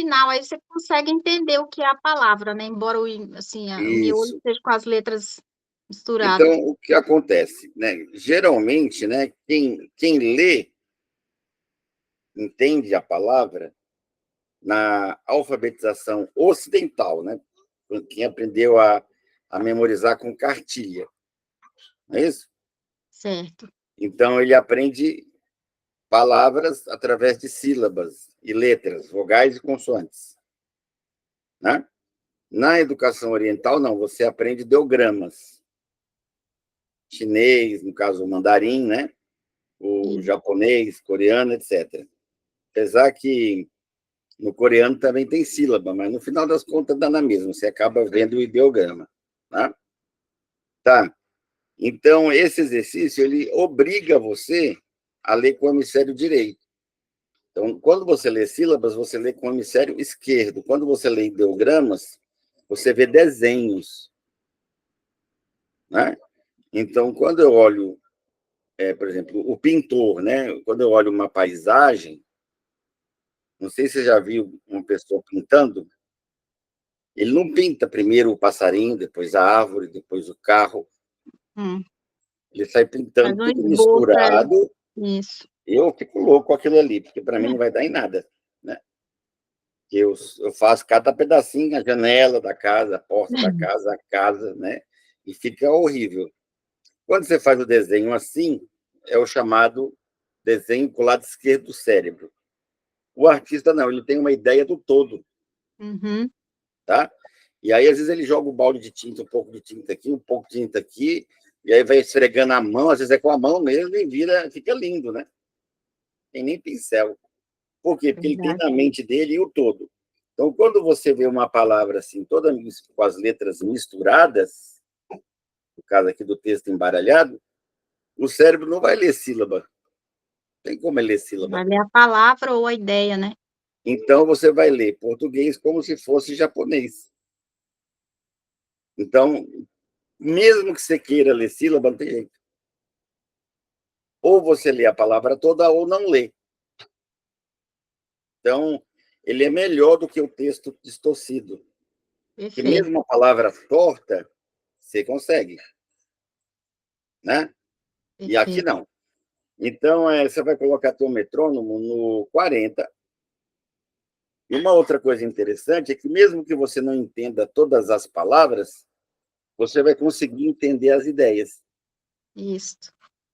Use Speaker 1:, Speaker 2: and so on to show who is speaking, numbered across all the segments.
Speaker 1: final aí você consegue entender o que é a palavra, né, embora assim, o miolo
Speaker 2: Isso.
Speaker 1: esteja com as letras
Speaker 2: Então,
Speaker 1: misturadas.
Speaker 2: o que acontece, né? Geralmente, né, quem lê entende a palavra na alfabetização ocidental, né? Quem aprendeu a memorizar com cartilha, não é isso?
Speaker 1: Certo.
Speaker 2: Então, ele aprende palavras através de sílabas e letras, vogais e consoantes, né? Na educação oriental, não, você aprende ideogramas. Chinês, no caso, o mandarim, né? O
Speaker 1: Isso.
Speaker 2: japonês, coreano, etc. Apesar que no coreano também tem sílaba, mas no final das contas dá na mesma, você acaba vendo o ideograma. Tá? Tá. Então, esse exercício ele obriga você a ler com o hemisfério direito. Então, quando você lê sílabas, você lê com o hemisfério esquerdo. Quando você lê ideogramas, você vê desenhos. Né? Então, quando eu olho, por exemplo, o pintor, né? Quando eu olho uma paisagem, não sei se você já viu uma pessoa pintando, ele não pinta primeiro o passarinho, depois a árvore, depois o carro.
Speaker 1: Hum.
Speaker 2: Ele sai
Speaker 1: Faz
Speaker 2: pintando
Speaker 1: um
Speaker 2: tudo
Speaker 1: esboço,
Speaker 2: misturado.
Speaker 1: isso.
Speaker 2: Eu fico louco com aquilo ali, porque para mim não vai dar em nada. Né? Eu faço cada pedacinho, a janela da casa, a porta da casa, a casa, né? E fica horrível. Quando você faz o desenho assim, é o chamado desenho com o lado esquerdo do cérebro. O artista não, ele tem uma ideia do todo.
Speaker 1: Uhum.
Speaker 2: Tá? E aí, às vezes, ele joga o balde de tinta, um pouco de tinta aqui, um pouco de tinta aqui, e aí vai esfregando a mão, às vezes é com a mão mesmo, e fica lindo, né? Tem nem pincel. Por quê? Porque ele tem
Speaker 1: Verdade.
Speaker 2: na mente dele o todo. Então, quando você vê uma palavra assim, toda com as letras misturadas, no caso aqui do texto embaralhado, o cérebro não vai ler sílaba. Não tem como ele ler sílaba.
Speaker 1: Vai ler a palavra ou a ideia, né.
Speaker 2: Então, você vai ler português como se fosse japonês. Então, mesmo que você queira ler sílaba, não tem jeito. Ou você lê a palavra toda ou não lê. Então, ele é melhor do que o texto distorcido. Porque
Speaker 1: Perfeito,
Speaker 2: mesmo a palavra torta, você consegue, né? E aqui
Speaker 1: perfeito.
Speaker 2: não. Então, você vai colocar teu metrônomo no 40. E uma outra coisa interessante é que mesmo que você não entenda todas as palavras, você vai conseguir entender as ideias.
Speaker 1: Isso.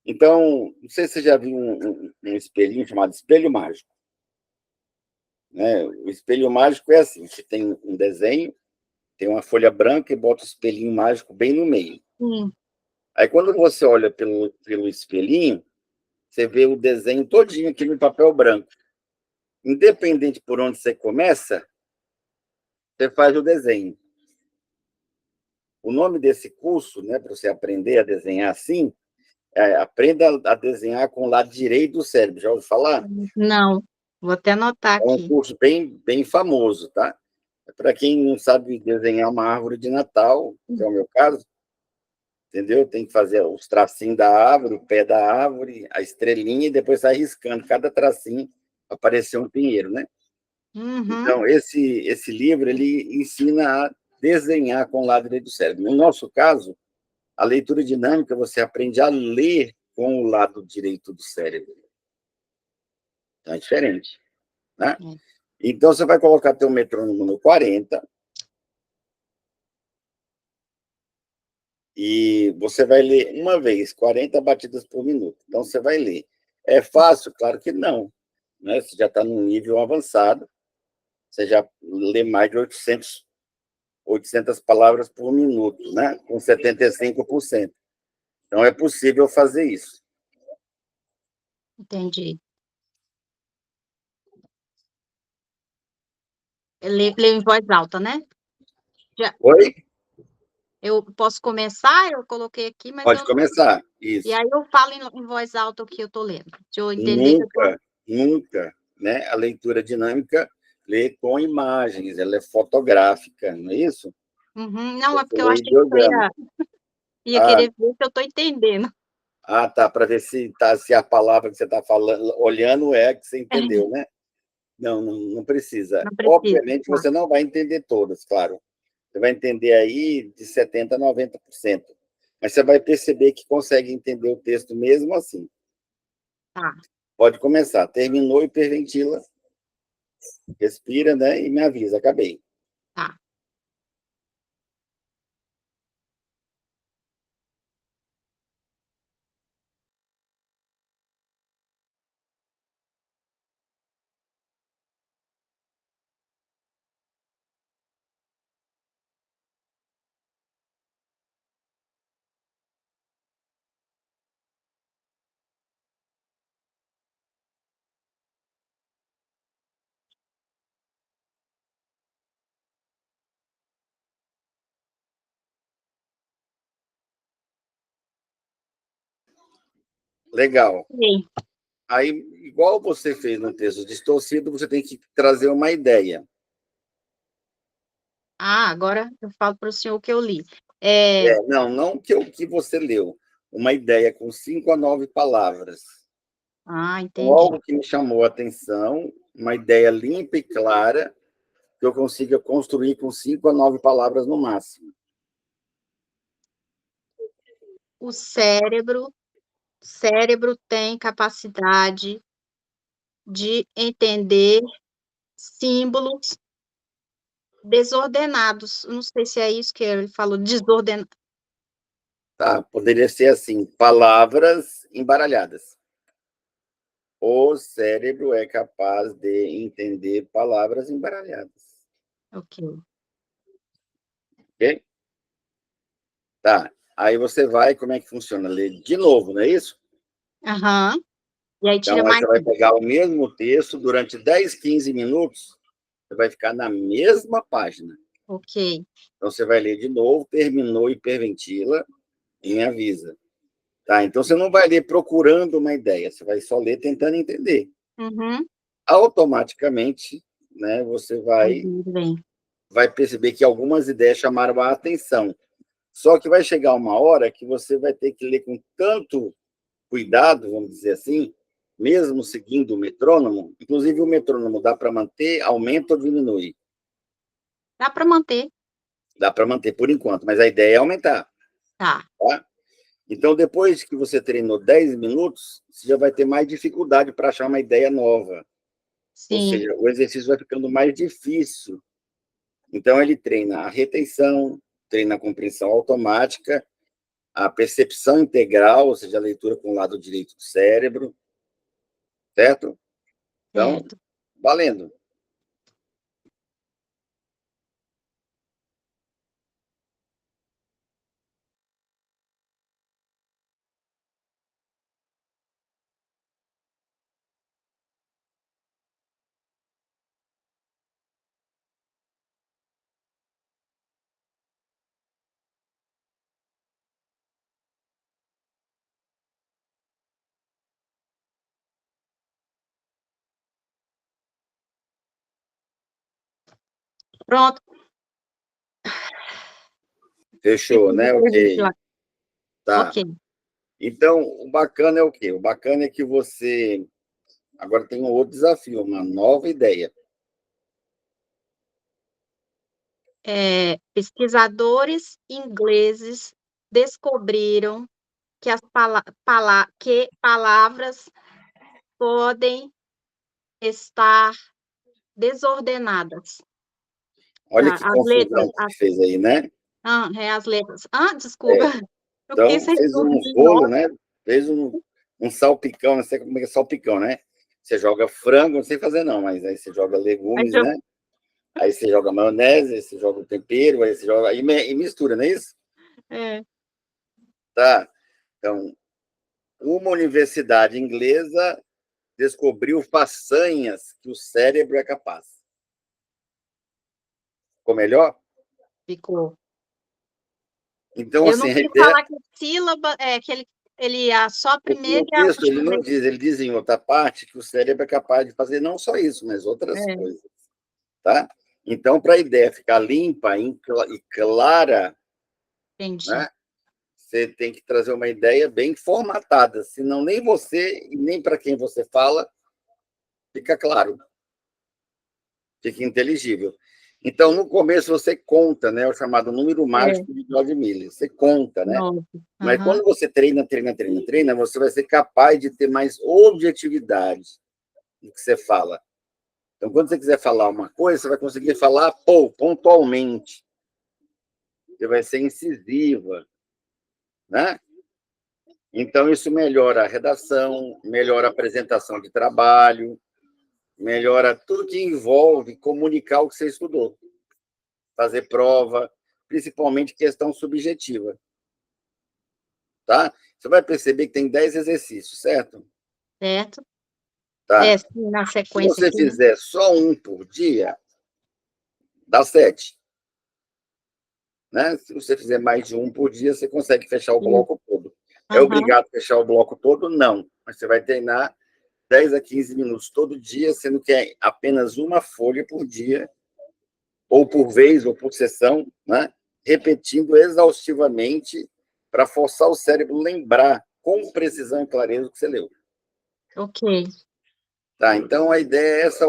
Speaker 2: Então, não sei se você já viu um espelhinho chamado espelho mágico. Né? O espelho mágico é assim: você tem um desenho, tem uma folha branca e bota o espelhinho mágico bem no meio.
Speaker 1: Sim.
Speaker 2: Aí, quando você olha pelo espelhinho, você vê o desenho todinho aqui no papel branco. Independente por onde você começa, você faz o desenho. O nome desse curso, né, para você aprender a desenhar assim, aprenda a desenhar com o lado direito do cérebro. Já ouviu falar?
Speaker 1: Não, vou até anotar
Speaker 2: É um
Speaker 1: aqui.
Speaker 2: curso bem famoso, tá? Para quem não sabe desenhar uma árvore de Natal, que é o meu caso, entendeu? Tem que fazer os tracinhos da árvore, o pé da árvore, a estrelinha, e depois sai riscando cada tracinho para aparecer um pinheiro, né?
Speaker 1: Uhum.
Speaker 2: Então, esse livro, ele ensina a desenhar com o lado direito do cérebro. No nosso caso, a leitura dinâmica, você aprende a ler com o lado direito do cérebro. Então, é diferente, né?
Speaker 1: É.
Speaker 2: Então, você vai colocar teu metrônomo no 40 e você vai ler uma vez, 40 batidas por minuto. Então, você vai ler. É fácil? Claro que não. Né? Você já está num nível avançado, você já lê mais de 800 palavras por minuto, né? Com 75%. Então, é possível fazer isso.
Speaker 1: Entendi. Ler em voz alta, né? Já
Speaker 2: Oi?
Speaker 1: eu posso começar? Eu coloquei aqui, mas
Speaker 2: Pode
Speaker 1: eu não
Speaker 2: começar.
Speaker 1: e
Speaker 2: Isso.
Speaker 1: aí eu falo em voz alta o que eu tô lendo, se eu entender que eu tô
Speaker 2: Nunca, nunca, né? A leitura dinâmica lê com imagens, ela é fotográfica, não é isso?
Speaker 1: uhum. Não, é
Speaker 2: Você
Speaker 1: porque eu
Speaker 2: lê
Speaker 1: achei que você
Speaker 2: ideograma.
Speaker 1: ia
Speaker 2: Ah,
Speaker 1: querer ver se eu tô entendendo.
Speaker 2: tá, para ver se a palavra que você está falando, olhando é a que você entendeu, né? Não precisa.
Speaker 1: Não precisa,
Speaker 2: Obviamente,
Speaker 1: tá?
Speaker 2: você não vai entender todas, claro. Você vai entender aí de 70% a 90%. Mas você vai perceber que consegue entender o texto mesmo assim.
Speaker 1: Tá,
Speaker 2: Pode começar. Terminou, hiperventila, respira, né? E me avisa, acabei.
Speaker 1: tá.
Speaker 2: Legal.
Speaker 1: Ok.
Speaker 2: Aí, igual você fez no texto distorcido, você tem que trazer uma ideia.
Speaker 1: Ah, agora eu falo para o senhor o que eu li. É,
Speaker 2: Não que o que você leu. Uma ideia com 5 a 9 palavras. Com
Speaker 1: entendi.
Speaker 2: algo que me chamou a atenção, uma ideia limpa e clara, que eu consiga construir com 5 a 9 palavras no máximo.
Speaker 1: O cérebro tem capacidade de entender símbolos desordenados. Eu não sei se é isso que ele falou, desordenado.
Speaker 2: Tá? Poderia ser assim, palavras embaralhadas. O cérebro é capaz de entender palavras embaralhadas.
Speaker 1: Ok.
Speaker 2: Ok? Tá. Aí você vai, como é que funciona? Ler de novo, não é isso?
Speaker 1: Aham. E aí tira
Speaker 2: Então, aí
Speaker 1: mais
Speaker 2: você vai
Speaker 1: um.
Speaker 2: pegar o mesmo texto durante 10, 15 minutos, você vai ficar na mesma página.
Speaker 1: Ok.
Speaker 2: Então, você vai ler de novo, terminou, hiperventila e me avisa. Tá? Então, você não vai ler procurando uma ideia, você vai só ler tentando entender.
Speaker 1: Uhum.
Speaker 2: Automaticamente, né, você vai
Speaker 1: Tudo bem.
Speaker 2: perceber que algumas ideias chamaram a atenção. Só que vai chegar uma hora que você vai ter que ler com tanto cuidado, vamos dizer assim, mesmo seguindo o metrônomo. Inclusive, o metrônomo dá para manter, aumenta ou diminui?
Speaker 1: Dá para manter.
Speaker 2: Dá para manter por enquanto, mas a ideia é aumentar.
Speaker 1: Tá.
Speaker 2: Tá? Então, depois que você treinou 10 minutos, você já vai ter mais dificuldade para achar uma ideia nova. Ou
Speaker 1: Sim.
Speaker 2: seja, o exercício vai ficando mais difícil. Então, ele treina a retenção, treina a compreensão automática, a percepção integral, ou seja, a leitura com o lado direito do cérebro, certo? Então,
Speaker 1: Certo.
Speaker 2: valendo.
Speaker 1: Pronto.
Speaker 2: Fechou, né? Ok. Tá.
Speaker 1: Ok.
Speaker 2: Então, o bacana é o quê? O bacana é que você agora tem um outro desafio, uma nova ideia.
Speaker 1: Pesquisadores ingleses descobriram que que palavras podem estar desordenadas.
Speaker 2: Olha que
Speaker 1: As letras,
Speaker 2: confusão que você fez aí, né?
Speaker 1: as letras. Desculpa, eu fiquei
Speaker 2: Então,
Speaker 1: sem
Speaker 2: fez um
Speaker 1: dormir.
Speaker 2: rolo,
Speaker 1: Nossa,
Speaker 2: né? Fez um salpicão, não sei como é que é salpicão, né? Você joga frango, não sei fazer não, mas aí você joga
Speaker 1: mas
Speaker 2: legumes, né? Aí você joga maionese, aí você joga o tempero, aí você joga e mistura, não é isso?
Speaker 1: é,
Speaker 2: Tá. Então, uma universidade inglesa descobriu façanhas que o cérebro é capaz. Ficou melhor?
Speaker 1: ficou.
Speaker 2: Então,
Speaker 1: Eu não
Speaker 2: assim, a
Speaker 1: quis
Speaker 2: ideia.
Speaker 1: falar que sílaba, ele só a primeira
Speaker 2: O
Speaker 1: e a
Speaker 2: texto ele
Speaker 1: última
Speaker 2: não
Speaker 1: letra.
Speaker 2: diz, ele diz em outra parte que o cérebro é capaz de fazer não só isso, mas outras
Speaker 1: É,
Speaker 2: coisas. Tá? Então, para a ideia ficar limpa e clara,
Speaker 1: entendi.
Speaker 2: né, você tem que trazer uma ideia bem formatada, senão nem você e nem para quem você fala fica claro. fica inteligível. Então, no começo, você conta, né? O chamado número mágico de George Miller. Você conta, né?
Speaker 1: 9.
Speaker 2: Mas quando você treina, você vai ser capaz de ter mais objetividade no que você fala. Então, quando você quiser falar uma coisa, você vai conseguir falar pontualmente. Você vai ser incisiva, né? Então, isso melhora a redação, melhora a apresentação de trabalho, melhora tudo que envolve comunicar o que você estudou. Fazer prova, principalmente questão subjetiva. Tá? Você vai perceber que tem 10 exercícios, certo?
Speaker 1: Certo?
Speaker 2: Tá.
Speaker 1: Sim, na
Speaker 2: Se
Speaker 1: sequência
Speaker 2: você
Speaker 1: aqui, né?
Speaker 2: fizer só um por dia, dá 7. Né? Se você fizer mais de um por dia, você consegue fechar o bloco todo. É obrigado a fechar o bloco todo? Não. Mas você vai treinar 10 a 15 minutos todo dia, sendo que é apenas uma folha por dia, ou por vez, ou por sessão, né? Repetindo exaustivamente para forçar o cérebro a lembrar com precisão e clareza o que você leu.
Speaker 1: Ok.
Speaker 2: Tá, então a ideia é essa.